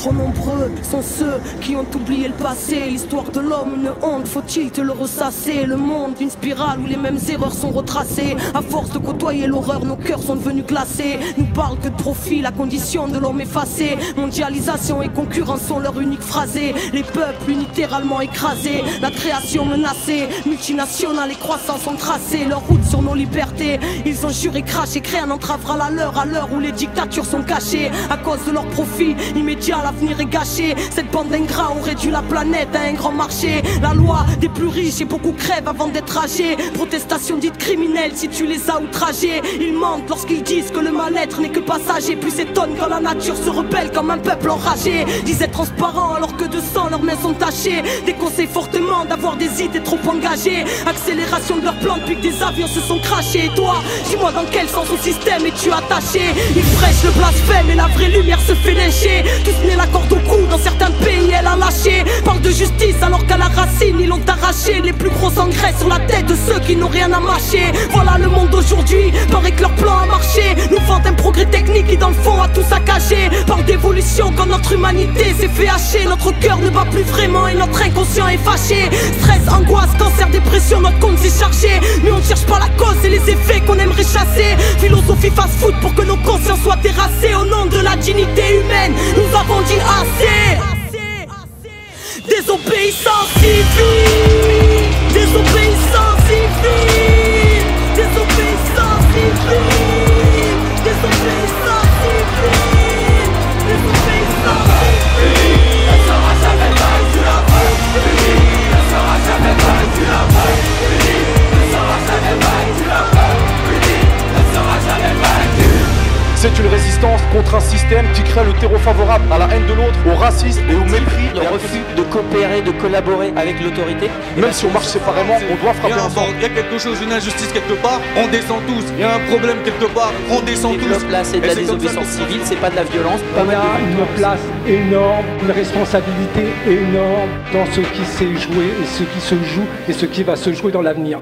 Trop nombreux sont ceux qui ont oublié le passé. L'histoire de l'homme, une honte, faut-il te le ressasser? Le monde, une spirale où les mêmes erreurs sont retracées. À force de côtoyer l'horreur, nos cœurs sont devenus glacés. Nous parlent que de profit, la condition de l'homme effacée. Mondialisation et concurrence sont leur unique phrasé. Les peuples unilatéralement écrasés, la création menacée. Multinationales et croissance ont tracé leur route sur nos libertés. Ils ont juré, craché, que rien n'entravera la leur à l'heure où les dictatures sont cachées. À cause de leur profit immédiat, l'avenir est gâché. Cette bande d'ingrats ont réduit la planète à un grand marché. La loi des plus riches et beaucoup crèvent avant d'être âgés. Protestation dite criminelle si tu les as outragés. Ils mentent lorsqu'ils disent que le mal-être n'est que passager. Puis s'étonnent quand la nature se rebelle comme un peuple enragé. Disent être transparents alors que de sang leurs mains sont tachées. Déconseillent fortement d'avoir des idées trop engagées. Accélération de leur plan depuis que des avions se sont crachés. Et toi, dis-moi dans quel sens au système es-tu attaché? Ils prêchent le blasphème et la vraie lumière se fait lyncher. Tous nés la corde au cou, dans certains pays elle a lâché. Parle de justice alors qu'à la racine ils l'ont arraché. Les plus gros engrais sur la tête de ceux qui n'ont rien à mâcher. Voilà le monde d'aujourd'hui, paraît que leur plan a marché. Nous vendent un progrès technique qui dans le fond a tout saccagé. Parle d'évolution quand notre humanité s'est fait hacher. Notre cœur ne bat plus vraiment et notre inconscient est fâché. Stress, angoisse, cancer, dépression, notre compte s'est chargé. Mais on ne cherche pas la cause et les effets qu'on aimerait chasser. Philosophie fast-food pour que nos consciences soient terrassées. Au nom de la dignité humaine, nous avons dit assez. Désobéissance civile, désobéissance civile, désobéissance civile, désobéissance civile, désobéissance civile. Elle sera jamais vaincue la vraie. Elle sera jamais vaincue la vraie. Elle sera jamais vaincue la vraie. Elle sera jamais vaincue. C'est une résistance contre un système qui crée le terreau favorable à la haine de l'autre, au racisme et au mépris. Le refus de coopérer, de collaborer avec l'autorité. Même si on marche séparément, on doit frapper ensemble. Il y a quelque chose, une injustice quelque part, on descend tous. Il y a un problème quelque part, on descend tous. Là, c'est de la désobéissance civile, c'est pas de la violence. On a une place énorme, une responsabilité énorme dans ce qui s'est joué et ce qui se joue et ce qui va se jouer dans l'avenir.